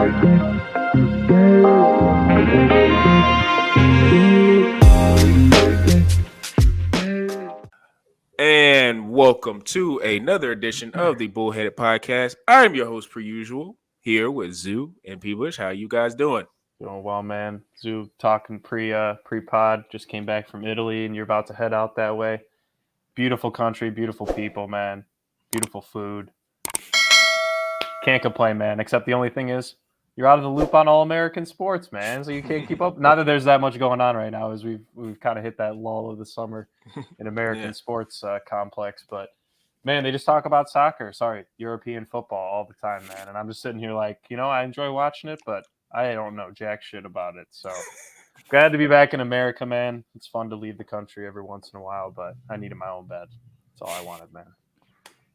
And welcome to another edition of the Bullheaded Podcast. I'm your host, per usual, here with Zoo and P-Bush. How you guys doing? Doing well, man. Zoo talking pre-pod. Just came back from Italy, and you're about to head out that way. Beautiful country, beautiful people, man. Beautiful food. Can't complain, man. Except the only thing is, you're out of the loop on all American sports, man. So you can't keep up. Not that there's that much going on right now, as we've kind of hit that lull of the summer in American sports complex. But man, they just talk about soccer. Sorry, European football all the time, man. And I'm just sitting here like, I enjoy watching it, but I don't know jack shit about it. So glad to be back in America, man. It's fun to leave the country every once in a while, but I needed my own bed. That's all I wanted, man.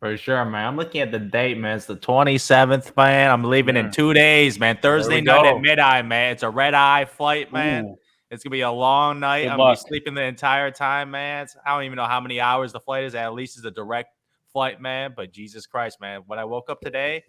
For sure, man. I'm looking at the date, man. It's the 27th, man. I'm leaving in 2 days, man. Thursday night at Mid-Eye, man. It's a red-eye flight, man. Ooh. It's going to be a long night. I'm going to be sleeping the entire time, man. I don't even know how many hours the flight is. At least it's a direct flight, man. But Jesus Christ, man. When I woke up today,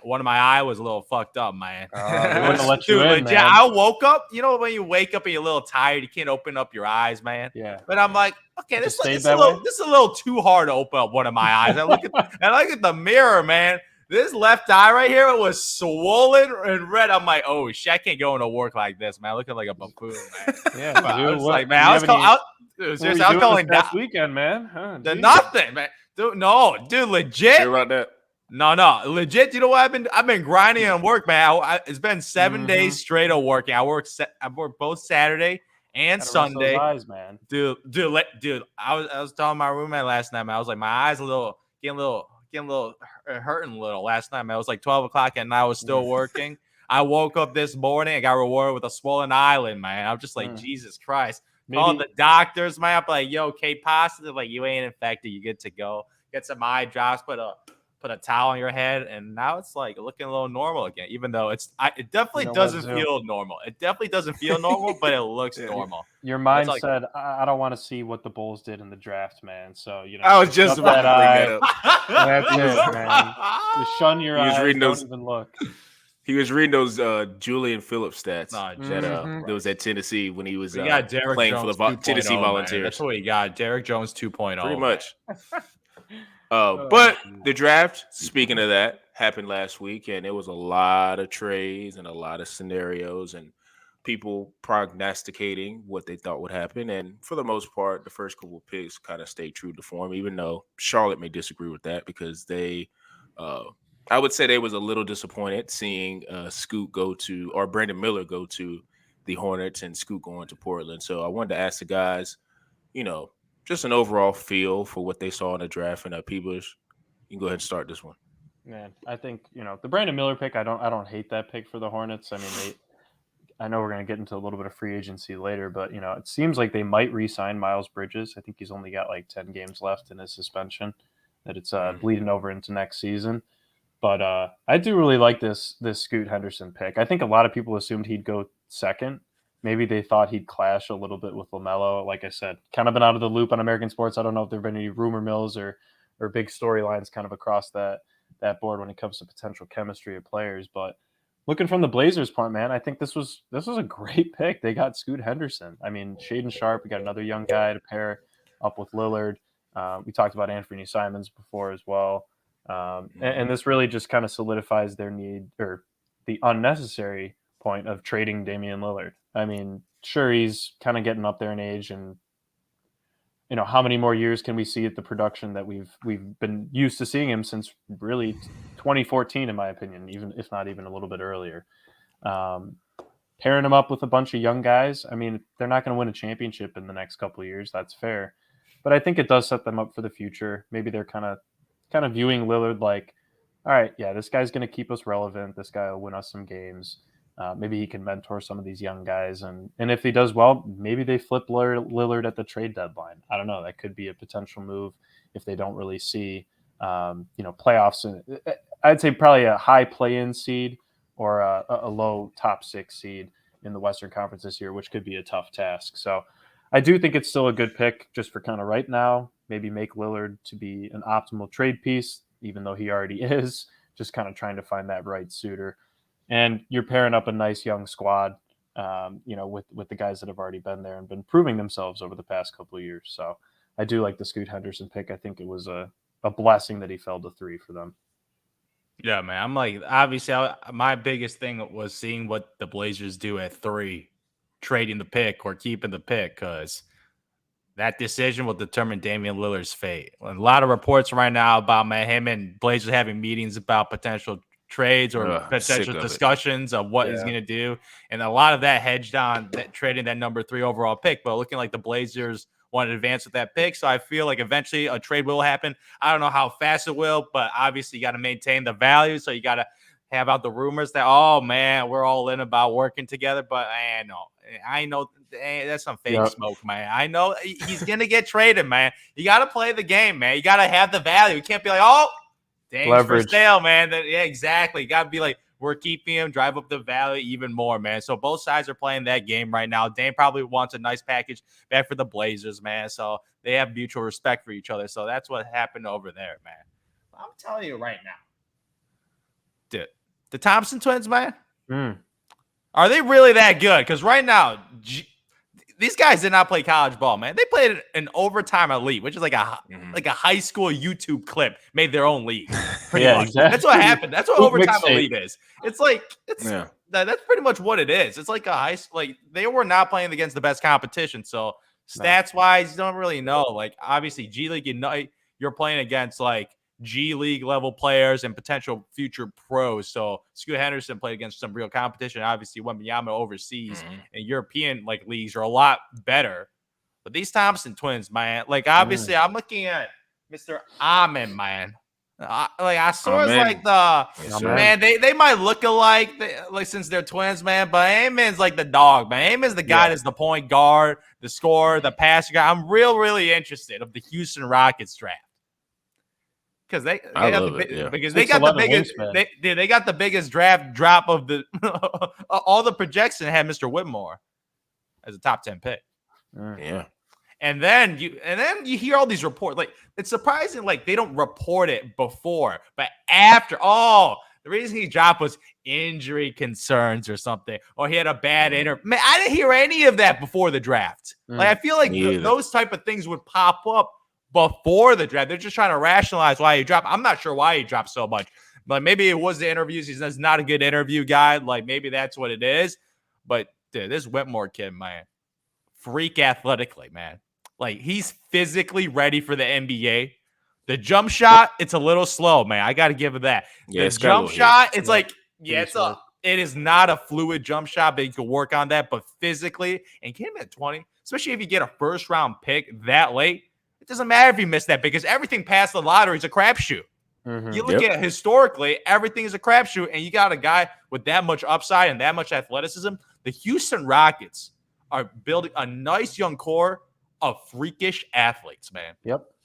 one of my eye was a little fucked up, man. They wouldn't let you in, man. I woke up. You know when you wake up and you're a little tired, you can't open up your eyes, man. Yeah. But I'm like, okay, this is a little too hard to open up one of my eyes. I look at the mirror, man. This left eye right here was swollen and red. I'm like, oh shit, I can't go into work like this, man. Looking like a buffoon, man. Yeah, I was like, man, I was calling that weekend, man. Huh, nothing, man. Dude, legit. Hear about that? No, legit. You know what? I've been grinding on work, man. It's been 7 days straight of working. I work both Saturday and Sunday. Eyes, man. Dude. I was telling my roommate last night, man. I was like, my eyes getting a little hurting a little last night, man. It was like 12 o'clock and I was still working. I woke up this morning and got rewarded with a swollen eyelid, man. I'm just like, Jesus Christ. Called the doctors, man. I'm like, yo, K positive. Like, you ain't infected. You good to go. Get some eye drops. Put a towel on your head, and now it's like looking a little normal again. Even though it definitely doesn't feel normal. It definitely doesn't feel normal, but it looks normal. Your mind said, "I don't want to see what the Bulls did in the draft, man." So I was just about to bring that up. That's it, man. Just shun your eyes. Don't even look. He was reading those Julian Phillips stats that was at Tennessee when he was playing for the Tennessee Volunteers. Man. That's what he got. Derrick Jones 2.0. Pretty much. But the draft, speaking of that, happened last week, and it was a lot of trades and a lot of scenarios and people prognosticating what they thought would happen. And for the most part, the first couple of picks kind of stayed true to form, even though Charlotte may disagree with that because I would say they was a little disappointed seeing Scoot or Brandon Miller go to the Hornets and Scoot going to Portland. So I wanted to ask the guys, just an overall feel for what they saw in the draft. And P-Bush, you can go ahead and start this one. Man, I think the Brandon Miller pick. I don't hate that pick for the Hornets. I mean, I know we're going to get into a little bit of free agency later, but it seems like they might re-sign Miles Bridges. I think he's only got like 10 games left in his suspension. That it's bleeding over into next season. But I do really like this Scoot Henderson pick. I think a lot of people assumed he'd go second. Maybe they thought he'd clash a little bit with LaMelo. Like I said, kind of been out of the loop on American sports. I don't know if there have been any rumor mills or big storylines kind of across that board when it comes to potential chemistry of players. But looking from the Blazers' point, man, I think this was a great pick. They got Scoot Henderson. I mean, Shaedon Sharpe, we got another young guy to pair up with Lillard. We talked about Anthony Simons before as well. And this really just kind of solidifies their need or the unnecessary point of trading Damian Lillard. I mean, sure, he's kind of getting up there in age, and how many more years can we see at the production that we've been used to seeing him since really 2014, in my opinion, even if not even a little bit earlier. Pairing him up with a bunch of young guys, I mean, they're not going to win a championship in the next couple of years. That's fair, but I think it does set them up for the future. Maybe they're kind of viewing Lillard like, all right, yeah, this guy's going to keep us relevant. This guy will win us some games. Maybe he can mentor some of these young guys. And if he does well, maybe they flip Lillard at the trade deadline. I don't know. That could be a potential move if they don't really see, playoffs. I'd say probably a high play-in seed or a low top 6 seed in the Western Conference this year, which could be a tough task. So I do think it's still a good pick just for kind of right now. Maybe make Lillard to be an optimal trade piece, even though he already is, just kind of trying to find that right suitor. and you're pairing up a nice young squad, with the guys that have already been there and been proving themselves over the past couple of years. So I do like the Scoot Henderson pick. I think it was a blessing that he fell to 3 for them. Yeah, man. I'm like, obviously, my biggest thing was seeing what the Blazers do at 3, trading the pick or keeping the pick, because that decision will determine Damian Lillard's fate. A lot of reports right now about him and Blazers having meetings about potential trades or potential discussions of what he's going to do. And a lot of that hedged on trading that number 3 overall pick, but looking like the Blazers want to advance with that pick. So I feel like eventually a trade will happen. I don't know how fast it will, but obviously you got to maintain the value. So you got to have out the rumors that, oh man, we're all in about working together. But I know that's some fake smoke, man. I know he's going to get traded, man. You got to play the game, man. You got to have the value. You can't be like, oh, thanks for sale, man. Yeah, exactly. You got to be like, we're keeping him, drive up the value even more, man. So both sides are playing that game right now. Dame probably wants a nice package back for the Blazers, man. So they have mutual respect for each other. So that's what happened over there, man. I'm telling you right now, dude, the Thompson Twins, man, are they really that good? Because right now, these guys did not play college ball, man. They played an overtime elite, which is like a high school YouTube clip, made their own league. Pretty much. Exactly. That's what happened. That's what overtime elite is. It's like that's pretty much what it is. It's like they were not playing against the best competition. So stats wise, you don't really know. Like obviously G League, you're playing against like G League level players and potential future pros. So Scoot Henderson played against some real competition. Obviously, Wembanyama overseas and European like leagues are a lot better. But these Thompson Twins, man, like obviously I'm looking at Mr. Amen, man. I saw it's like man, they might look alike like since they're twins, man. But Amen's like the dog, man. Amen's the guy that's the point guard, the scorer, the passer guy. I'm really interested of the Houston Rockets draft. Because they got the biggest draft drop of the all the projection had Mr. Whitmore as a top 10 pick. Yeah. And then you hear all these reports. Like it's surprising, like they don't report it before, but after. Oh, the reason he dropped was injury concerns or something, or he had a bad interview. Man, I didn't hear any of that before the draft. Like I feel like those type of things would pop up before the draft. They're just trying to rationalize why he dropped. I'm not sure why he dropped so much. Like maybe it was the interviews. He's not a good interview guy. Like maybe that's what it is. But dude, this Whitmore kid, man, freak athletically, man. Like he's physically ready for the NBA. The jump shot, it's a little slow, man. I got to give it that. Yeah, the jump shot, it's like, it is not a fluid jump shot, but you can work on that. But physically, and get him at 20, especially if you get a first round pick that late, it doesn't matter if you miss that because everything past the lottery is a crapshoot. You look at historically, everything is a crapshoot, and you got a guy with that much upside and that much athleticism. The Houston Rockets are building a nice young core of freakish athletes, man.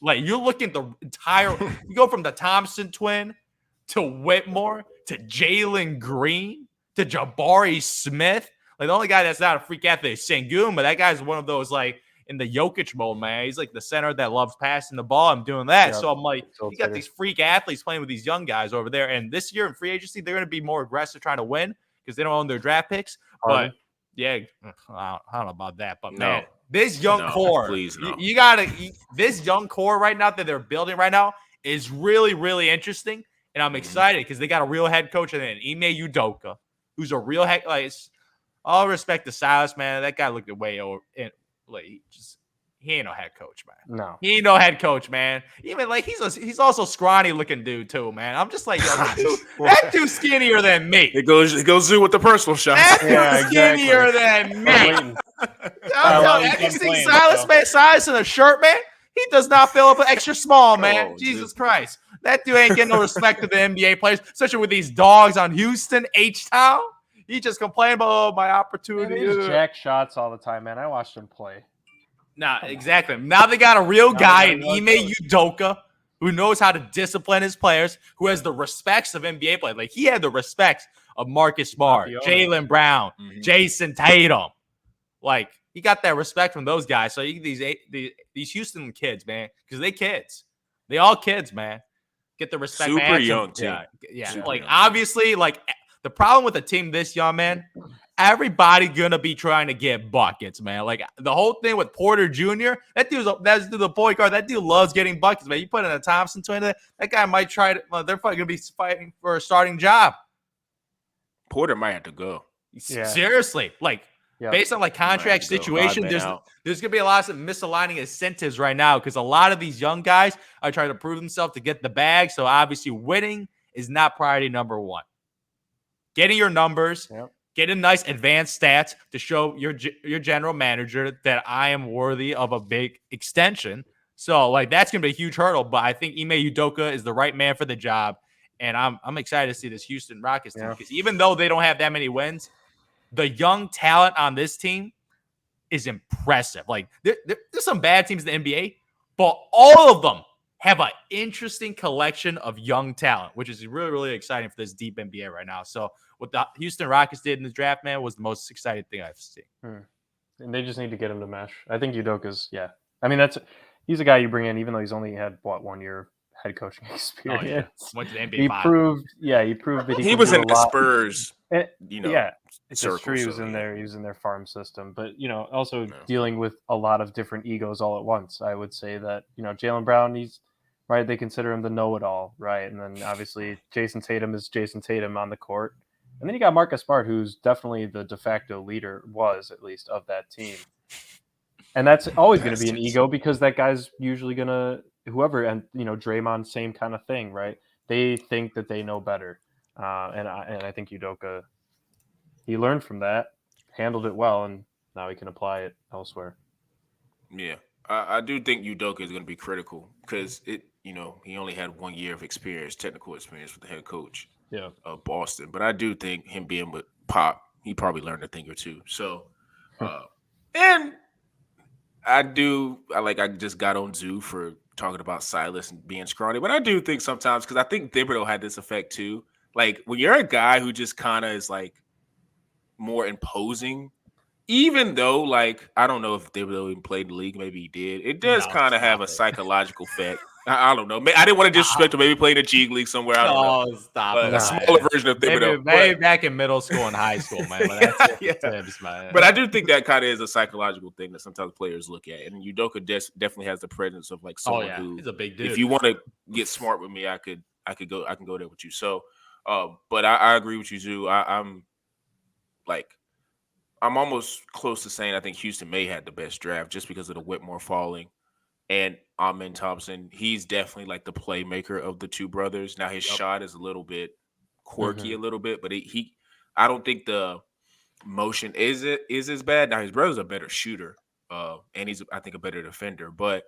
Like you look at the entire, you go from the Thompson twin to Whitmore to Jalen Green to Jabari Smith. Like the only guy that's not a freak athlete is Sengun, but that guy's one of those like in the Jokic mode, man. He's like the center that loves passing the ball. I'm doing that. So I'm like, you got these freak athletes playing with these young guys over there. And this year in free agency, they're going to be more aggressive trying to win because they don't own their draft picks. But yeah, I don't know about that. But man, this young core, you got to, this young core right now that they're building right now is really, really interesting. And I'm excited because they got a real head coach and then Ime Udoka, who's a real head. Like, all respect to Silas, man. That guy looked way over. Like he ain't no head coach, man. No, he ain't no head coach, man. Even like he's also scrawny looking dude too, man. I'm just like that dude's skinnier than me. It goes through with the personal shot. That dude's skinnier than me. I'm telling you, you see Silas, man. Silas in a shirt, man. He does not fill up an extra small, man. Jesus Christ, that dude ain't getting no respect to the NBA players, especially with these dogs on Houston H-Town. He just complained about my opportunity. He just jack shots all the time, man. I watched him play. Nah, exactly. Now they got a real guy in Ime Udoka who knows how to discipline his players, who has the respects of NBA players. Like he had the respects of Marcus Smart, Jaylen Brown, Jason Tatum. Like he got that respect from those guys. So you get these Houston kids, man, because they all kids, man. Get the respect. Super young, too. Yeah. Super like young. Obviously, like The problem with a team this young, man, everybody gonna be trying to get buckets, man. Like the whole thing with Porter Jr., that's the point guard. That dude loves getting buckets, man. You put in a Thompson Twin, that guy might try to. Well, they're probably gonna be fighting for a starting job. Porter might have to go. Yeah. Seriously, like based on like contract situation, there's gonna be a lot of misaligning incentives right now because a lot of these young guys are trying to prove themselves to get the bag. So obviously, winning is not priority number one. Getting your numbers, getting nice advanced stats to show your general manager that I am worthy of a big extension. So like that's gonna be a huge hurdle. But I think Ime Udoka is the right man for the job. And I'm excited to see this Houston Rockets team because even though they don't have that many wins, the young talent on this team is impressive. Like there's some bad teams in the NBA, but all of them have an interesting collection of young talent, which is really, really exciting for this deep NBA right now. So what the Houston Rockets did in the draft, man, was the most exciting thing I've seen. And they just need to get him to mesh. I think Udoka's, I mean, he's a guy you bring in, even though he's only had 1 year head coaching experience. Went to the NBA. He proved that he was in the Spurs. It's true. He was in there. He was in their farm system, but also dealing with a lot of different egos all at once. I would say that Jaylen Brown, he's right. They consider him the know-it-all, right? And then obviously Jason Tatum is Jason Tatum on the court, and then you got Marcus Smart, who's definitely the de facto leader, was at least of that team. And that's always going to be an ego because that guy's usually going to whoever, and Draymond, same kind of thing, right? They think that they know better, and I think Udoka, he learned from that, handled it well, and now he can apply it elsewhere. Yeah, I do think Udoka is going to be critical because he only had 1 year of experience, technical experience with the head coach of Boston. But I do think him being with Pop, he probably learned a thing or two. So, and I just got on Zoo for talking about Silas and being scrawny, but I do think sometimes, because I think Thibodeau had this effect too. Like when you're a guy who just kind of is like more imposing, even though like I don't know if Thibodeau even played in the league, maybe he did. It does kind of have a psychological effect. I don't know. I didn't want to disrespect him. Maybe playing a G League somewhere. I don't know. Stop. A smaller version of Thibodeau. Maybe back in middle school and high school, man. But that's But I do think that kind of is a psychological thing that sometimes players look at. And Udoka definitely has the presence of like someone who, he's a big dude. If you want to get smart with me, I can go there with you. So, but I agree with you, Zoo. I'm almost close to saying I think Houston may have the best draft just because of the Whitmore falling. And Amen Thompson, he's definitely like the playmaker of the two brothers. Now his shot is a little bit quirky, a little bit, but I don't think the motion is as bad. Now his brother's a better shooter, and he's I think a better defender. But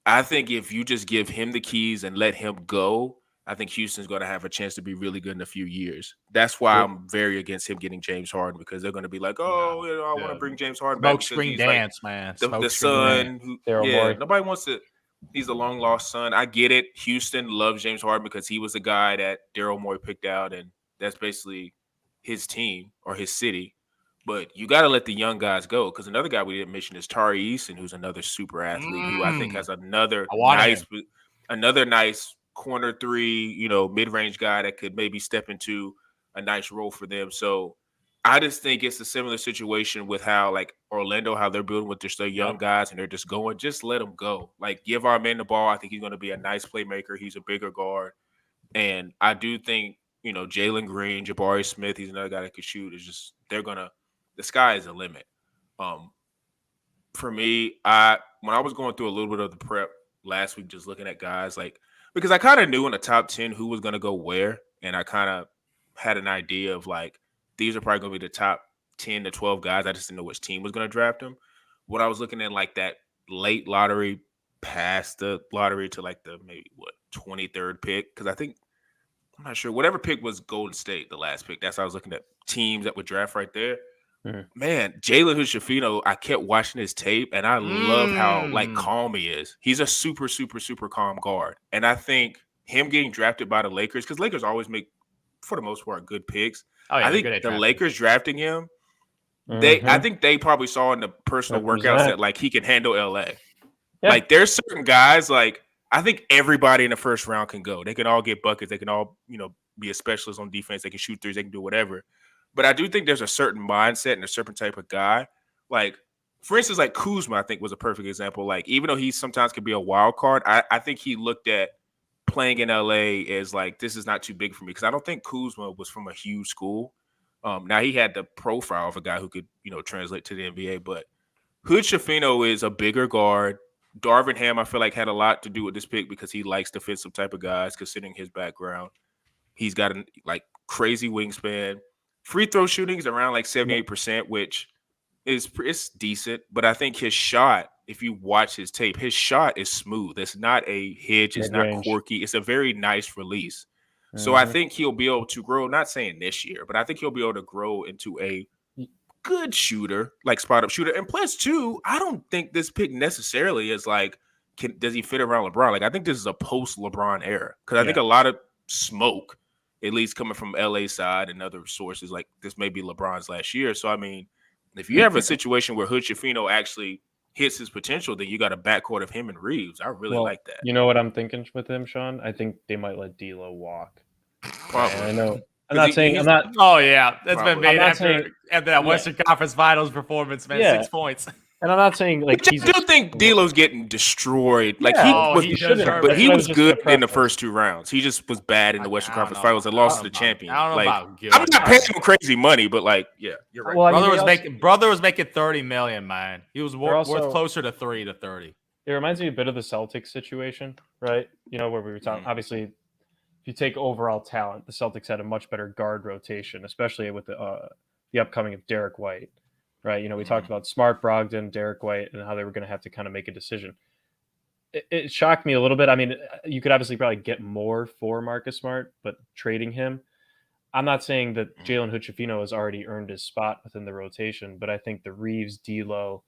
I think if you just give him the keys and let him go, I think Houston's going to have a chance to be really good in a few years. That's why I'm very against him getting James Harden, because they're going to be like, I want to bring James Harden back. Smoke screen dance, like, man. The son. Nobody wants to. He's a long lost son. I get it. Houston loves James Harden because he was the guy that Daryl Morey picked out, and that's basically his team or his city. But you got to let the young guys go, because another guy we didn't mention is Tari Eason, who's another super athlete who I think has another nice corner three, mid-range guy that could maybe step into a nice role for them. So I just think it's a similar situation with how like Orlando, how they're building with their young guys and they're just going, just let them go. Like give our man the ball. I think he's going to be a nice playmaker. He's a bigger guard. And I do think, Jalen Green, Jabari Smith, he's another guy that could shoot. It's just, the sky is the limit. For me, when I was going through a little bit of the prep last week, just looking at guys because I kind of knew in the top 10 who was going to go where. And I kind of had an idea of like, these are probably going to be the top 10 to 12 guys. I just didn't know which team was going to draft them. When I was looking at like that late lottery, past the lottery to like the 23rd pick. Because I'm not sure. Whatever pick was Golden State, the last pick. That's how I was looking at teams that would draft right there. Man, Jalen Hood-Schifino, I kept watching his tape, and I love how calm he is. He's a super, super, super calm guard. And I think him getting drafted by the Lakers, because Lakers always make, for the most part, good picks. I think the Lakers drafting him, I think they probably saw in the personal workouts that like he can handle LA. Yeah. Like there's certain guys, like I think everybody in the first round can go. They can all get buckets. They can all, be a specialist on defense. They can shoot threes. They can do whatever. But I do think there's a certain mindset and a certain type of guy. Like, for instance, like Kuzma, I think was a perfect example. Like, even though he sometimes could be a wild card, I think he looked at playing in LA as like, this is not too big for me. Because I don't think Kuzma was from a huge school. Now he had the profile of a guy who could, translate to the NBA. But Hood-Schifino is a bigger guard. Darvin Ham, I feel like, had a lot to do with this pick because he likes defensive type of guys, considering his background. He's got a crazy wingspan. Free throw shooting is around 78%, which it's decent. But I think his shot, if you watch his tape, his shot is smooth. It's not a hitch. It's not quirky. It's a very nice release. So I think he'll be able to grow, not saying this year, but I think he'll be able to grow into a good shooter, spot-up shooter. And plus, too, I don't think this pick necessarily is does he fit around LeBron? I think this is a post-LeBron era because I think a lot of smoke, at least coming from LA side and other sources, this may be LeBron's last year. So, I mean, if you have a situation where Hood-Schifino actually hits his potential, then you got a backcourt of him and Reeves. I really like that. You know what I'm thinking with him, Sean? I think they might let D'Lo walk. Probably. I know. I'm not saying I'm not. Oh yeah, that's probably. been made after that Western Conference Finals performance, man. 6 points. And I'm not saying I do think D'Lo's getting destroyed. He was good in the first 2 rounds. He just was bad in the Western Conference Finals and lost to the champion. I don't know about good. I'm not paying him crazy money, but you're right. Well, brother was making $30 million, man. He was worth closer to 3 to 30. It reminds me a bit of the Celtics situation, right? Where we were talking. Obviously, if you take overall talent, the Celtics had a much better guard rotation, especially with the upcoming of Derek White, right? We talked about Smart, Brogdon, Derek White, and how they were going to have to kind of make a decision. It shocked me a little bit. I mean, you could obviously probably get more for Marcus Smart, but trading him, I'm not saying that Jalen Hood-Schifino has already earned his spot within the rotation, but I think the Reeves, D'Lo,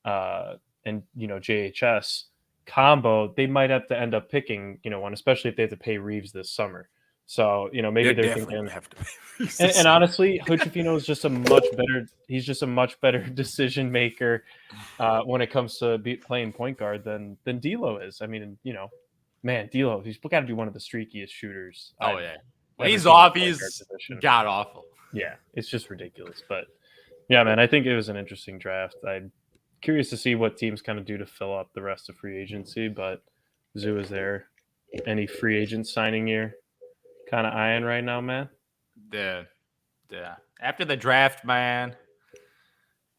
and JHS combo, they might have to end up picking, one, especially if they have to pay Reeves this summer. So, maybe they're thinking, have to pay and honestly, Hood-Schifino is just a much better decision maker when it comes to playing point guard than D'Lo is. I mean, man, D'Lo, he's got to be one of the streakiest shooters. Oh yeah, when he's off, he's god awful. Yeah, it's just ridiculous. But yeah, man, I think it was an interesting draft. I'm curious to see what teams kind of do to fill up the rest of free agency. But Zoo, is there any free agent signing you're kind of eyeing right now, man? Yeah. After the draft, man,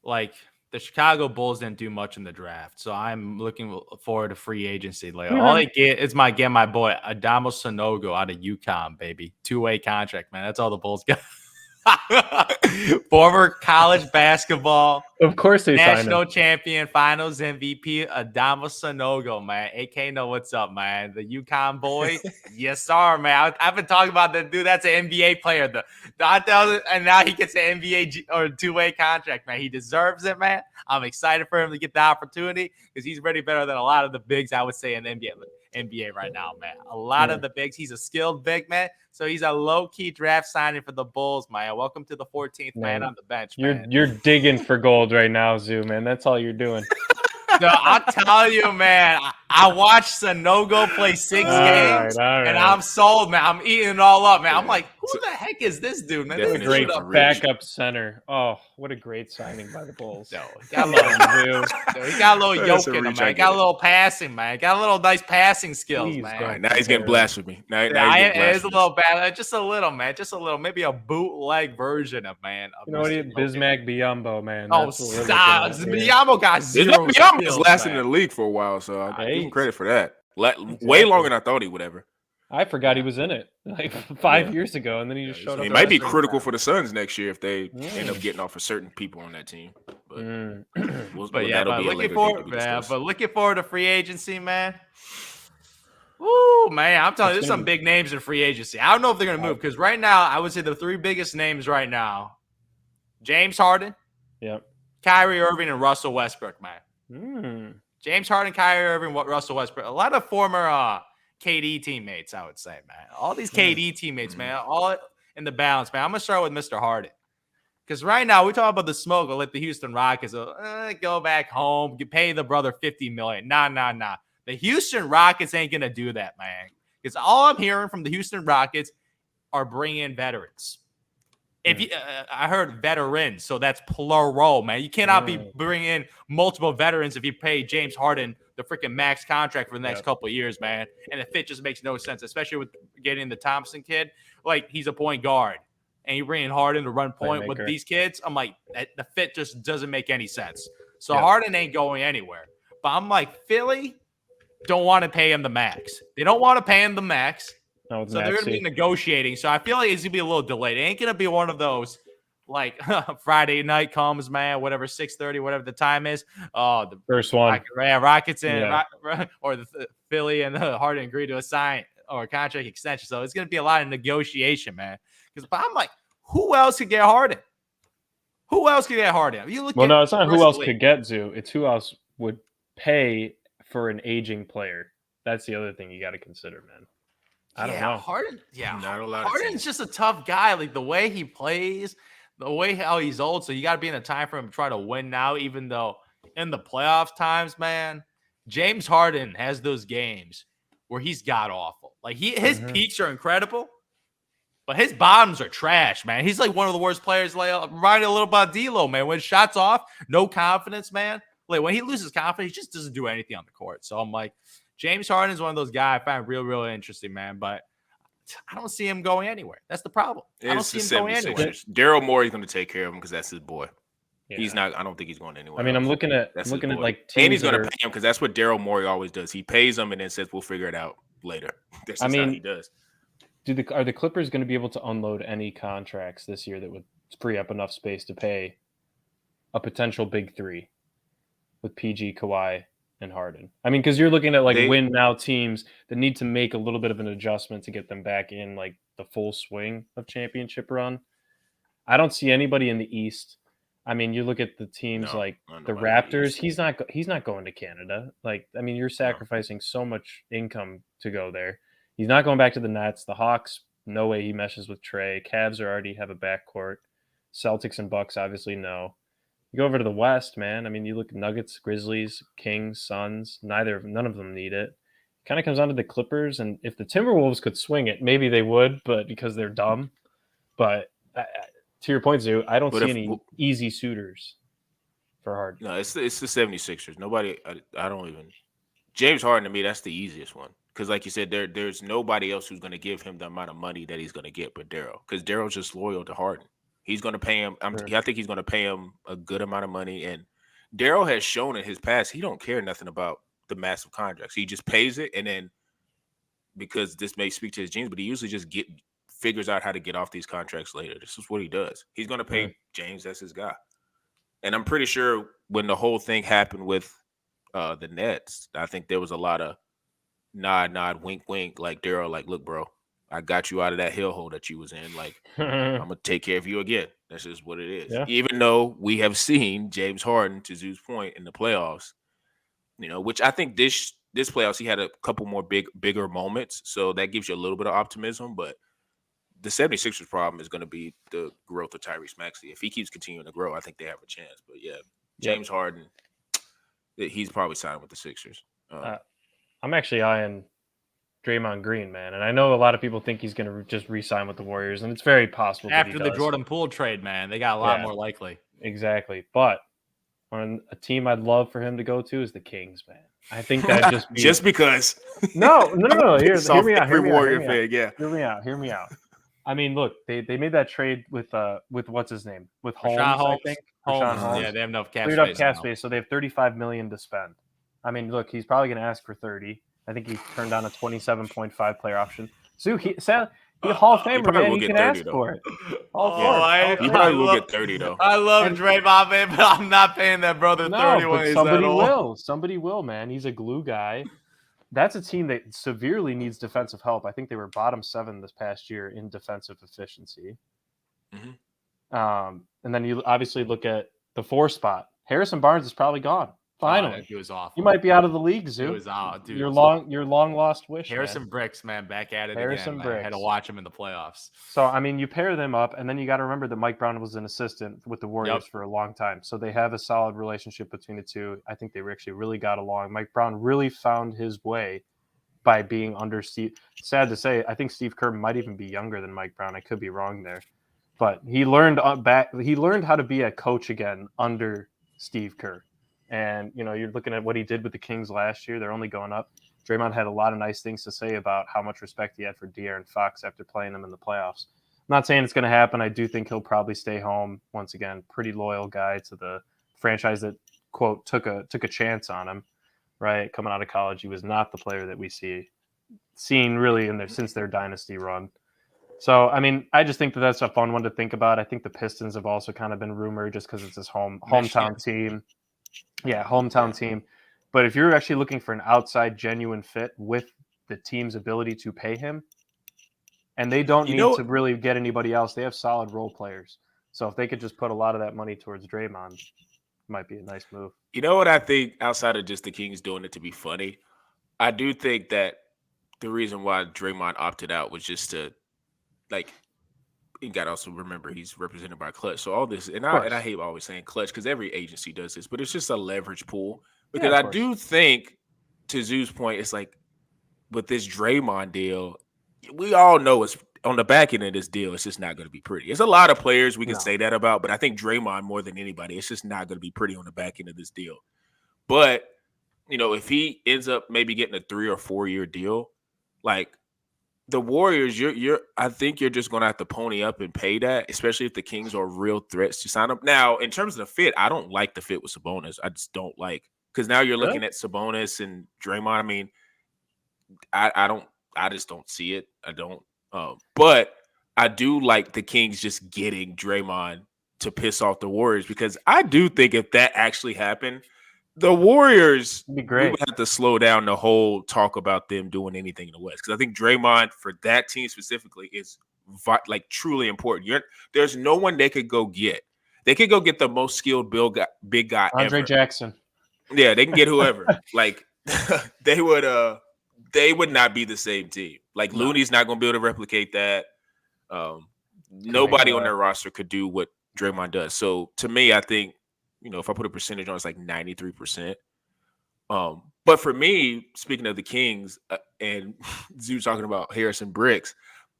the Chicago Bulls didn't do much in the draft, so I'm looking forward to free agency. All they get is my boy Adamo Sanogo out of UConn, baby, 2-way contract, man. That's all the Bulls got. Former college basketball, of course, they national champion, finals MVP, Adamo Sanogo, man. AK, know what's up, man. The UConn boy, yes, sir, man. I've been talking about that dude. That's an NBA player, and now he gets an NBA or 2-way contract, man. He deserves it, man. I'm excited for him to get the opportunity because he's really better than a lot of the bigs, I would say, in the NBA right now, man. A lot of the bigs. He's a skilled big man. So he's a low-key draft signing for the Bulls, man. Welcome to the 14th man on the bench, man. You're digging for gold right now, Zoo, man. That's all you're doing. No, I'll tell you, man. I watched Sanogo play 6 games, and I'm sold, man. I'm eating it all up, man. I'm like, who the heck is this dude, man? What a great backup center. Oh, what a great signing by the Bulls. No, he got a little yoke in him, man. He got a little passing, man. Got a little nice passing skills, man. Right, now he's getting blasphemy. It is a little bad. Just a little, man. Just a little. Maybe a bootleg version of, man. You know what? Bismack Biyombo, man. Oh, stop. Biyombo got 0 skills. Was lasting in the league for a while, so I give him credit for that. Way longer than I thought he would ever. I forgot he was in it 5 years ago, and then he just showed up. He might be critical for the Suns next year if they end up getting off for certain people on that team. Looking forward to free agency, man. Ooh, man, I'm telling you, there's some big names in free agency. I don't know if they're going to move because right now, I would say the 3 biggest names right now: James Harden, Kyrie Irving, and Russell Westbrook, man. James Harden, Kyrie Irving, Russell Westbrook. A lot of former KD teammates, I would say, man. All these KD teammates, man, all in the balance, man. I'm going to start with Mr. Harden. Because right now, we talk about the smoke. I'll let the Houston Rockets go back home, pay the brother $50 million. Nah. The Houston Rockets ain't going to do that, man. Because all I'm hearing from the Houston Rockets, are bringing in veterans. If you, I heard veterans, so that's plural, man. You cannot be bringing in multiple veterans if you pay James Harden the freaking max contract for the next couple of years, man. And the fit just makes no sense, especially with getting the Thompson kid. Like, he's a point guard, and you bring in Harden to run point with these kids. I'm like, the fit just doesn't make any sense. So Harden ain't going anywhere. But I'm like, Philly don't want to pay him the max. They don't want to pay him the max. So they're going to be negotiating. So I feel like it's going to be a little delayed. It ain't going to be one of those, like, Friday night comes, man, whatever, 6:30, whatever the time is. Oh, the first one. Rockets in, or the Philly and the Harden agree to a sign or a contract extension. So it's going to be a lot of negotiation, man. Because I'm like, who else could get Harden? Who else could get Harden? You look no, it's not who else could get Zoo. It's who else would pay for an aging player. That's the other thing you got to consider, man. I don't know. Harden, Harden's just a tough guy. Like, the way he plays, the way how he's old. So you got to be in a time for him to try to win now, even though in the playoff times, man, James Harden has those games where he's god awful. Like, his peaks are incredible, but his bottoms are trash, man. He's like one of the worst players. Like, reminding a little about D'Lo, man. When shots off, no confidence, man. Like, when he loses confidence, he just doesn't do anything on the court. So I'm like, James Harden is one of those guys I find real interesting, man. But I don't see him going anywhere. That's the problem. I don't see him going anywhere. Daryl Morey's going to take care of him because that's his boy. Yeah. He's not. I don't think he's going anywhere. I mean, I'm looking at like teams, and he's going to pay him because that's what Daryl Morey always does. He pays them and then says, "We'll figure it out later." That's just how he does. Are the Clippers going to be able to unload any contracts this year that would free up enough space to pay a potential big three with PG, Kawhi, and Harden? I mean, because you're looking at like win now teams that need to make a little bit of an adjustment to get them back in like the full swing of championship run. I don't see anybody in the East. I mean, you look at the teams like the Raptors. He's not going to Canada. Like, I mean, you're sacrificing so much income to go there. He's not going back to the Nets. The Hawks, no way he meshes with Trey. Cavs already have a backcourt. Celtics and Bucks, obviously, no. You go over to the West, man. I mean, you look at Nuggets, Grizzlies, Kings, Suns. None of them need it. It kind of comes down to the Clippers, and if the Timberwolves could swing it, maybe they would, but because they're dumb. But to your point, Zoo, I don't see any easy suitors for Harden. No, it's the 76ers. Nobody. I don't even. James Harden, to me, that's the easiest one. Because, like you said, there's nobody else who's going to give him the amount of money that he's going to get but Daryl. Because Daryl's just loyal to Harden. He's going to pay him. I think he's going to pay him a good amount of money. And Daryl has shown in his past he don't care nothing about the massive contracts. He just pays it, and then because this may speak to his genes, but he usually just figures out how to get off these contracts later. This is what he does. He's going to pay James. That's his guy. And I'm pretty sure when the whole thing happened with the Nets, I think there was a lot of nod, wink, wink, like Daryl, like, look, bro, I got you out of that hellhole that you was in. Like, I'm going to take care of you again. That's just what it is. Yeah. Even though we have seen James Harden, to Zoo's point, in the playoffs, which I think this playoffs, he had a couple more bigger moments. So that gives you a little bit of optimism. But the 76ers problem is going to be the growth of Tyrese Maxey. If he keeps continuing to grow, I think they have a chance. But, yeah, James Harden, he's probably signing with the Sixers. I'm actually eyeing Draymond Green, man. And I know a lot of people think he's going to just re-sign with the Warriors, and it's very possible. After the Jordan Poole trade, man, they got a lot more likely. Exactly. But on a team I'd love for him to go to is the Kings, man. I think that just because. No. Hear me out. Hear me out. I mean, look, they made that trade with what's his name? With Holmes, I think. Holmes. Yeah, they have enough cap space. Cleared up cap space, so they have $35 million to spend. I mean, look, he's probably going to ask for 30. I think he turned down a 27.5 player option. So he's a Hall of Famer, man. He can ask for it. He probably will get 30, though. I love Draymond, man, but I'm not paying that brother 30 when he's somebody will. Somebody will, man. He's a glue guy. That's a team that severely needs defensive help. I think they were bottom 7 this past year in defensive efficiency. Mm-hmm. And then you obviously look at the 4 spot. Harrison Barnes is probably gone. Finally, he was off. You might be out of the league, Zoo. He was out, dude. Your long lost wish. Harrison Bricks, man, back at it again. I had to watch him in the playoffs. So I mean, you pair them up, and then you got to remember that Mike Brown was an assistant with the Warriors for a long time, so they have a solid relationship between the two. I think they actually really got along. Mike Brown really found his way by being under Steve. Sad to say, I think Steve Kerr might even be younger than Mike Brown. I could be wrong there, but he learned He learned how to be a coach again under Steve Kerr. And you're looking at what he did with the Kings last year. They're only going up. Draymond had a lot of nice things to say about how much respect he had for De'Aaron Fox after playing him in the playoffs. I'm not saying it's going to happen. I do think he'll probably stay home. Once again, pretty loyal guy to the franchise that, quote, took a chance on him, right? Coming out of college, he was not the player that we seen really since their dynasty run. So, I mean, I just think that's a fun one to think about. I think the Pistons have also kind of been rumored just because it's his hometown team. Yeah, hometown team. But if you're actually looking for an outside genuine fit with the team's ability to pay him, and they don't need to really get anybody else, they have solid role players. So if they could just put a lot of that money towards Draymond, it might be a nice move. You know what I think, outside of just the Kings doing it to be funny, I do think that the reason why Draymond opted out was just to, like, you got to also remember he's represented by Clutch. So all this, and I hate always saying Clutch because every agency does this, but it's just a leverage pool. Because I do think, to Zoo's point, it's like with this Draymond deal, we all know it's on the back end of this deal, it's just not going to be pretty. There's a lot of players we can say that about, but I think Draymond more than anybody, it's just not going to be pretty on the back end of this deal. But, if he ends up maybe getting a 3 or 4 year deal, like the Warriors, I think you're just going to have to pony up and pay that, especially if the Kings are real threats to sign up. Now, in terms of the fit, I don't like the fit with Sabonis. I just don't like, because now you're looking at Sabonis and Draymond. I mean, I just don't see it. I don't. But I do like the Kings just getting Draymond to piss off the Warriors, because I do think if that actually happened, the Warriors would have to slow down the whole talk about them doing anything in the West. Because I think Draymond, for that team specifically, is like truly important. There's no one they could go get. They could go get the most skilled big guy Andre ever. Jackson. Yeah, they can get whoever. Like they would not be the same team. Like Looney's not going to be able to replicate that. Nobody on their roster could do what Draymond does. So to me, I think, if I put a percentage on, it's like 93%. But for me, speaking of the Kings and Zoo talking about Harrison Bricks,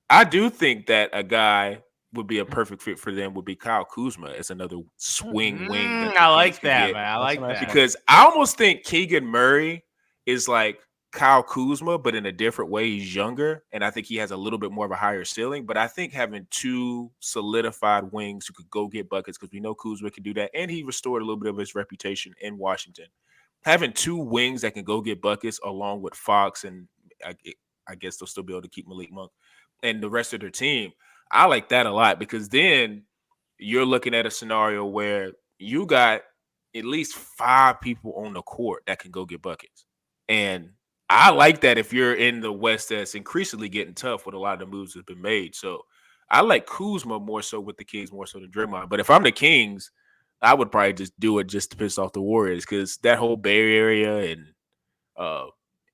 I do think that a guy would be a perfect fit for them would be Kyle Kuzma as another swing wing. I like that, man. I like that. Because I almost think Keegan Murray is like Kyle Kuzma, but in a different way. He's younger, and I think he has a little bit more of a higher ceiling. But I think having two solidified wings who could go get buckets, because we know Kuzma can do that, and he restored a little bit of his reputation in Washington. Having two wings that can go get buckets along with Fox, and I guess they'll still be able to keep Malik Monk and the rest of their team, I like that a lot, because then you're looking at a scenario where you got at least 5 people on the court that can go get buckets. And I like that if you're in the West that's increasingly getting tough with a lot of the moves that have been made. So I like Kuzma more so with the Kings, more so than Draymond. But if I'm the Kings, I would probably just do it just to piss off the Warriors, because that whole Bay Area and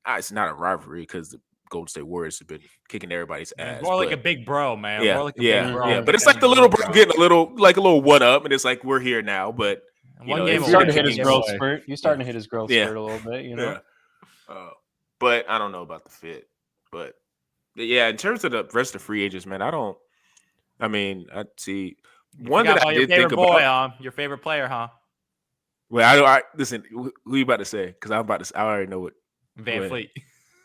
it's not a rivalry because the Golden State Warriors have been kicking everybody's ass. More like a big bro, man. Yeah, more like a big bro. Yeah. But it's like the little bro getting a little one up, and it's like we're here now. But he's starting to hit his growth spurt. He's starting to hit his growth spurt a little bit, Yeah. But I don't know about the fit. But yeah, in terms of the rest of the free agents, man, I see one that I did think about. Your favorite player, huh? Well, I listen. Who you about to say? Because I already know what. Van Fleet.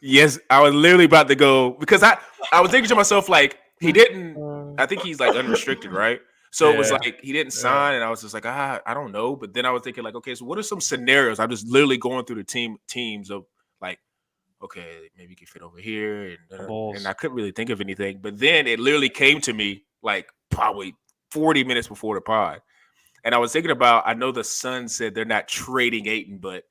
Yes, I was literally about to go, because I was thinking to myself, like, he didn't. I think he's like unrestricted, right? So it was like he didn't sign, and I was just like, I don't know. But then I was thinking, like, okay, so what are some scenarios? I'm just literally going through the teams of like, okay, maybe you can fit over here, and I couldn't really think of anything. But then it literally came to me like probably 40 minutes before the pod, and I was thinking about. I know the Suns said they're not trading Ayton, but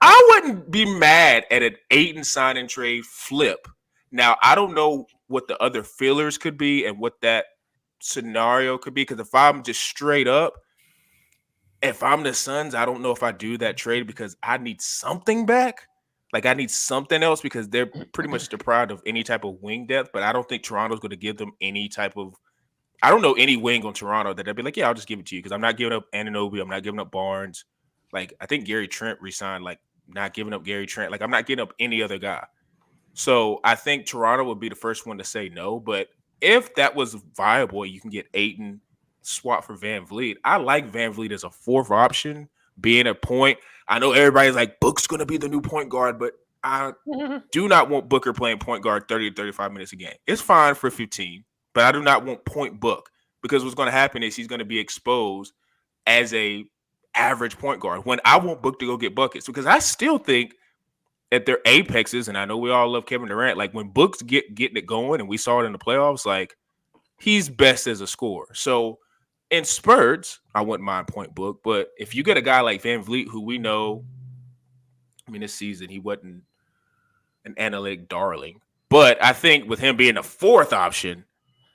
I wouldn't be mad at an Ayton sign and trade flip. Now, I don't know what the other fillers could be and what that scenario could be, because if I'm just straight up, if I'm the Suns, I don't know if I do that trade, because I need something back. Like, I need something else, because they're pretty much deprived of any type of wing depth, but I don't think Toronto's going to give them any type of – I don't know any wing on Toronto that they'll be like, yeah, I'll just give it to you, because I'm not giving up Anunoby. I'm not giving up Barnes. Like, I think Gary Trent resigned, like, not giving up Gary Trent. Like, I'm not giving up any other guy. So I think Toronto would be the first one to say no. But if that was viable, you can get Ayton swap for Van Vliet. I like Van Vliet as a fourth option, being a point. I know everybody's like, Book's going to be the new point guard, but I do not want Booker playing point guard 30 to 35 minutes a game. It's fine for 15, but I do not want point Book, because what's going to happen is he's going to be exposed as a average point guard when I want Book to go get buckets, because I still think at their apexes, and I know we all love Kevin Durant, like when Book's getting it going, and we saw it in the playoffs, like he's best as a scorer. So in spurts, I wouldn't mind point Book, but if you get a guy like Van Vliet, who we know, I mean, this season he wasn't an analytic darling, but I think with him being a fourth option,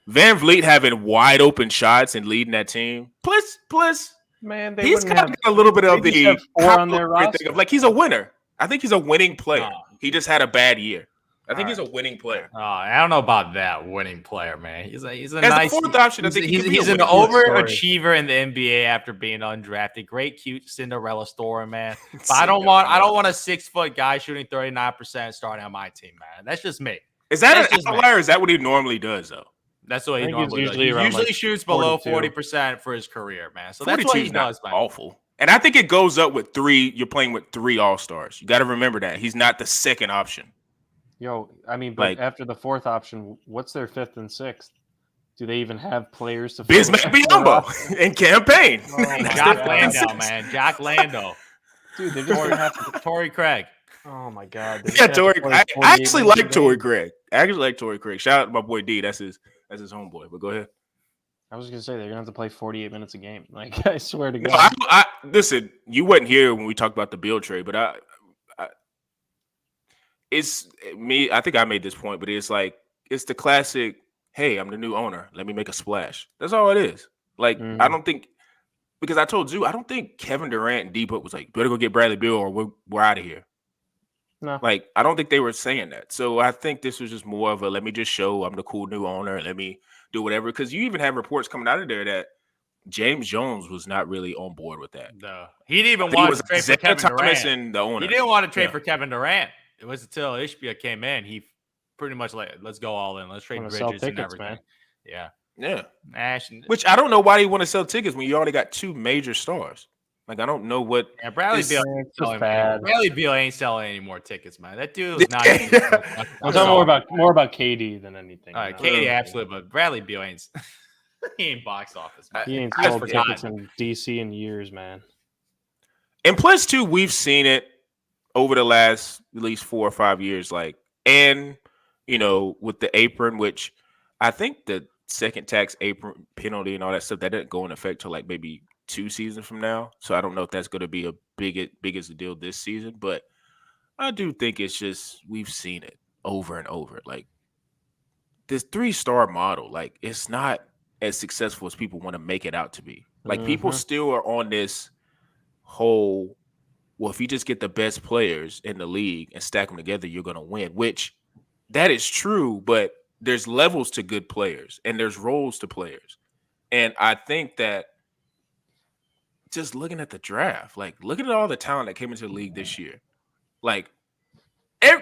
Van Vliet having wide open shots and leading that team, plus Man, he's kind of got a little bit of the four on their roster. like he's a winner. I think he's a winning player. He just had a bad year. I think he's a winning player. I don't know about that winning player, man. He's a As nice the fourth option. I think he's an overachiever in the NBA after being undrafted. Great, cute Cinderella story, man. But I don't want a 6-foot guy shooting 39% starting on my team, man. That's just me. Is that an outlier? Is that what he normally does, though? That's what he normally does. He usually shoots below 40% for his career, man. So that's what he does, man. Awful. And I think it goes up with three. You're playing with 3 all-stars. You got to remember that. He's not the second option. Yo, I mean, but after the fourth option, what's their fifth and sixth? Do they even have players to Bismack Biyombo in campaign? Jock Landau, man. Jock Landau. Dude, they're just going to have to. Torrey Craig. Oh, my God. Yeah, Torrey. I actually like Torrey Craig. Shout out to my boy D. That's his homeboy. But go ahead. I was going to say, they're going to have to play 48 minutes a game. Like, I swear to God. No, listen, you wasn't here when we talked about the Bill trade, but it's me. I think I made this point, but it's like, it's the classic, hey, I'm the new owner. Let me make a splash. That's all it is. Like, I don't think, because I told you, I don't think Kevin Durant and D-Book was like, better go get Bradley Beal or we're out of here. No. Like, I don't think they were saying that. So I think this was just more of a, let me just show I'm the cool new owner and let me do whatever. Because you even have reports coming out of there that James Jones was not really on board with that. No. He didn't even want to trade for Kevin Durant. And the owner. He didn't want to trade for Kevin Durant. It was until Ishbia came in. He pretty much like, let's go all in. Let's trade Bridges and everything. Man. Yeah. Yeah. Which I don't know why they want to sell tickets when you already got 2 major stars. Like, I don't know what. Yeah, Bradley Beal ain't selling any more tickets, man. That dude is not. I'm talking more about KD than anything. All right, KD absolutely, but Bradley Beal ain't. He ain't box office, man. He ain't sold tickets in DC in years, man. And plus, too, we've seen it over the last at least 4 or 5 years. Like, and with the apron, which I think the second tax apron penalty and all that stuff that didn't go in effect till like maybe 2 seasons from now. So I don't know if that's going to be a big as a deal this season, but I do think it's just, we've seen it over and over. Like, this 3-star model, like, it's not as successful as people want to make it out to be. Like, people still are on this whole, well, if you just get the best players in the league and stack them together, you're going to win, which that is true, but there's levels to good players and there's roles to players. And I think that just looking at the draft, like, looking at all the talent that came into the league this year, like,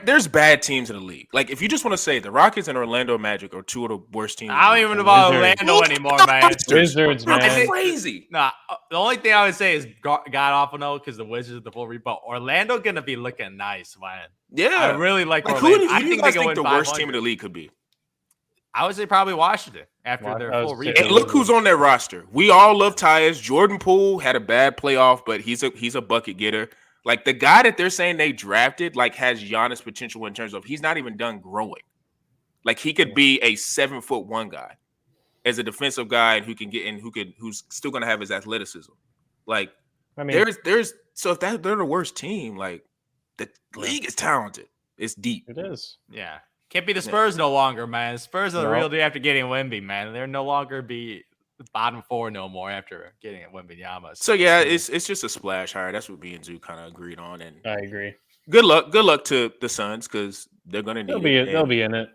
there's bad teams in the league. Like, if you just want to say the Rockets and Orlando Magic are 2 of the worst teams. I don't even know about Orlando anymore, man. Wizards, man. That's crazy. Nah, the only thing I would say is God awful though, because the Wizards are the full rebound. Orlando gonna be looking nice, man. Yeah, I really like Orlando. Who do you guys think the worst team in the league could be? I would say probably Washington after their full rebuild. And look who's on their roster. We all love Tyus. Jordan Poole had a bad playoff, but he's a bucket getter. Like, the guy that they're saying they drafted, like, has Giannis potential in terms of he's not even done growing. Like, he could be a 7'1" guy as a defensive guy and who can get in, who's still gonna have his athleticism. Like, I mean, there's so if they're the worst team, like, the league is talented. It's deep. It is. Yeah. Can't be the Spurs no longer, man. The Spurs are the real deal after getting Wemby, man. They're no longer be bottom 4 no more after getting Wembanyama. So yeah, it's just a splash hire. That's what me and Zoo kind of agreed on, and I agree. Good luck to the Suns because they're gonna need They'll be in it.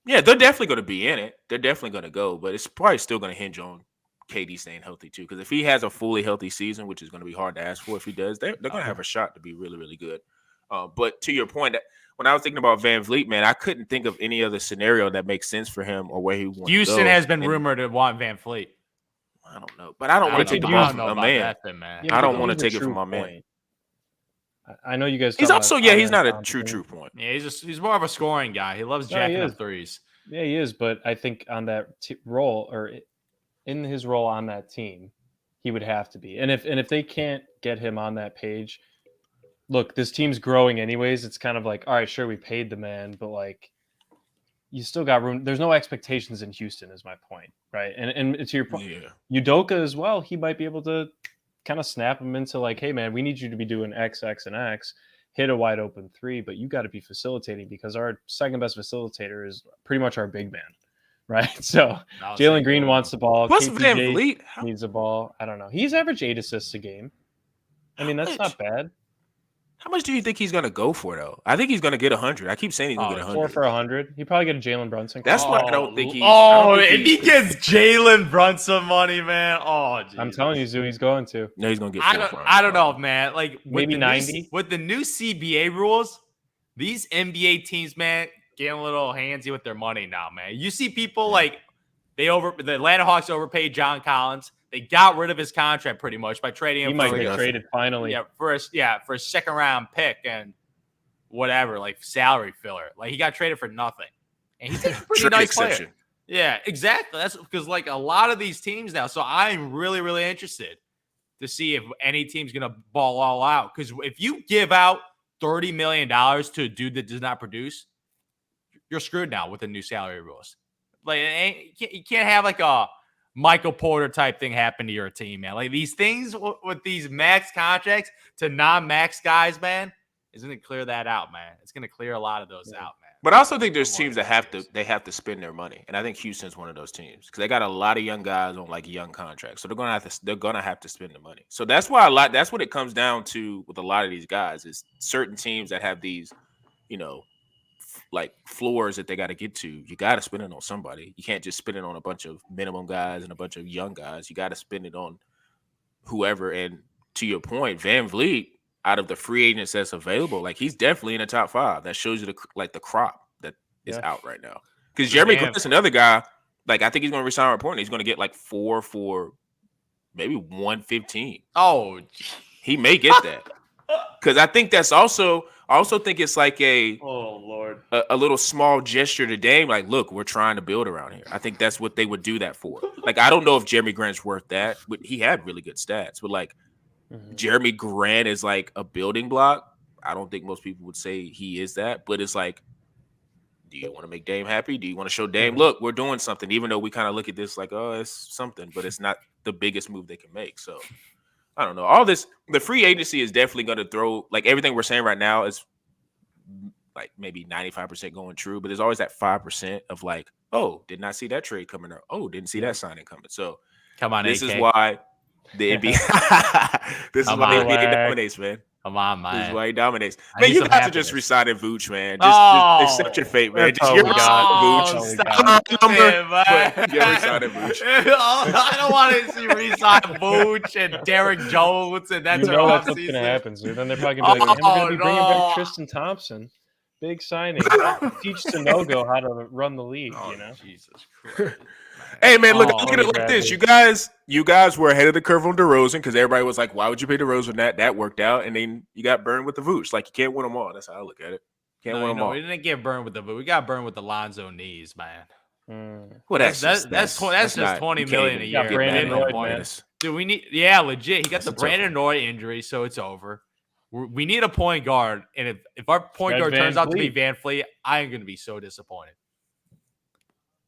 Yeah, they're definitely gonna be in it. They're definitely gonna go, but it's probably still gonna hinge on KD staying healthy too. Because if he has a fully healthy season, which is gonna be hard to ask for, if he does, they're gonna have a shot to be really, really good. But to your point, that when I was thinking about Van Vliet, man, I couldn't think of any other scenario that makes sense for him or where he wants to go. Houston has been rumored to want Van Fleet. I don't know, but I don't want to take it from a man. Yeah, I don't want to take it from my man. I know you guys. He's also he's not a true point. Yeah, he's more of a scoring guy. He loves jacking up threes. Yeah, he is. But I think on that role or in his role on that team, he would have to be. And if they can't get him on that page, look, this team's growing anyways. It's kind of like, all right, sure, we paid the man, but like, you still got room. There's no expectations in Houston, is my point, right? And to your point, Udoka as well, he might be able to kind of snap him into like, hey man, we need you to be doing X, X, and X, hit a wide open three, but you got to be facilitating because our second best facilitator is pretty much our big man, right? So Jalen Green wants the ball. Plus Van Vliet needs the ball. I don't know. He's averaged 8 assists a game. I mean, that's not bad. How much do you think he's going to go for, though? I think he's going to get 100. I keep saying he's going to get 100. 4 for 100. He probably get a Jalen Brunson. That's what I don't think he's. If he gets Jalen Brunson money, man. Oh, geez. I'm telling you, Zoo, he's going to. No, he's going to get. I don't know, man. Like maybe 90 with the new CBA rules. These NBA teams, man, getting a little handsy with their money now, man. You see people like the Atlanta Hawks overpaid John Collins. They got rid of his contract pretty much by trading him. He might get traded finally. For a second round pick and whatever, like salary filler. Like he got traded for nothing, and he's a pretty nice player. Yeah, exactly. That's because like a lot of these teams now. So I'm really, really interested to see if any team's gonna ball all out. Because if you give out $30 million to a dude that does not produce, you're screwed now with the new salary rules. Like you can't have like a Michael Porter type thing happen to your team, man. Like these things with these max contracts to non-max guys, man, is going to clear that out, man. It's going to clear a lot of those out, man. But I also think there's teams that have to spend their money, and I think Houston's one of those teams because they got a lot of young guys on like young contracts, so they're gonna have to spend the money. So that's why that's what it comes down to with a lot of these guys is certain teams that have these, like floors that they got to get to. You got to spend it on somebody. You can't just spend it on a bunch of minimum guys and a bunch of young guys. You got to spend it on whoever. And to your point, Van Vliet, out of the free agents that's available, like he's definitely in the top 5. That shows you the crop that is out right now. Because Jeremy Grant's another guy. Like I think he's going to resign a report. He's going to get like 4 for maybe 115. Oh, he may get that. Because I think that's also. I also think it's like a little small gesture to Dame. Like, look, we're trying to build around here. I think that's what they would do that for. Like, I don't know if Jeremy Grant's worth that, but he had really good stats. But like, Jeremy Grant is like a building block. I don't think most people would say he is that. But it's like, do you want to make Dame happy? Do you want to show Dame, look, we're doing something? Even though we kind of look at this like, oh, it's something, but it's not the biggest move they can make. So. I don't know. All this, the free agency is definitely going to throw, like everything we're saying right now is like maybe 95% going true, but there's always that 5% of like, oh, did not see that trade coming up. Oh, didn't see that signing coming. So come on, this is why the NBA, this is why the NBA dominates, man. Come on, man. This is why he dominates. Man, you got to just resign in Vooch, man. Just accept your fate, man. Just resign Vooch. Stop resign Vooch. I don't want to see resign Vooch and Derek Jones, and that's our what's going to happen. So then they're probably going to be like, we're going to be bringing back Tristan Thompson. Big signing. Teach Sanogo how to run the league, Jesus Christ. Hey man, look at it like this. You guys were ahead of the curve on DeRozan because everybody was like, "Why would you pay DeRozan that?" That worked out, and then you got burned with the Vooch. Like you can't win them all. That's how I look at it. Can't win them all. We didn't get burned with the Vooch. We got burned with the Lonzo knees, man. Well, that's just $20 million a year. Brandon Dude, we need legit. He got the Brandon Roy injury, so it's over. We need a point guard, and if our point guard turns out to be Van Fleet, I am going to be so disappointed.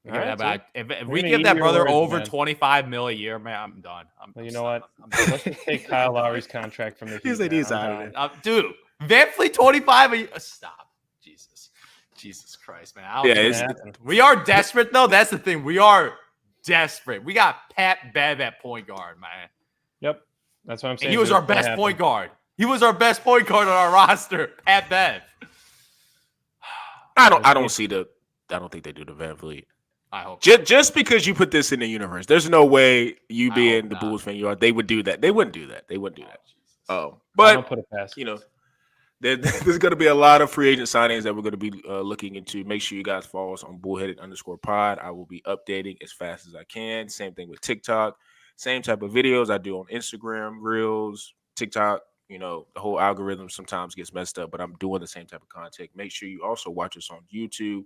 Right, if we give that brother over $25 million a year, man, I'm done. You know what? Let's just take Kyle Lowry's contract from the Heat. He's out of it. Dude, Van Fleet 25 a year. Stop. Jesus Christ, man. We are desperate, though. That's the thing. We are desperate. We got Pat Bev at point guard, man. Yep. That's what I'm saying. And he was our best point guard. He was our best point guard on our roster, Pat Bev. I don't think they do the Van Fleet. I hope just because you put this in the universe, there's no way you being the Bulls fan you are, they would do that. They wouldn't do that. But don't put it past there's going to be a lot of free agent signings that we're going to be looking into. Make sure you guys follow us on bullheaded_pod. I will be updating as fast as I can. Same thing with TikTok. Same type of videos I do on Instagram, Reels, TikTok. You know, the whole algorithm sometimes gets messed up, but I'm doing the same type of content. Make sure you also watch us on YouTube.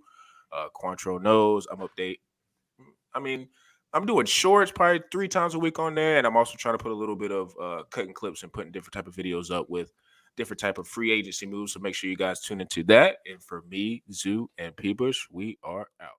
Quantro knows I'm doing shorts probably 3 times a week on there, and I'm also trying to put a little bit of cutting clips and putting different type of videos up with different type of free agency moves. So make sure you guys tune into that. And for me, Zoo, and P-Bush, we are out.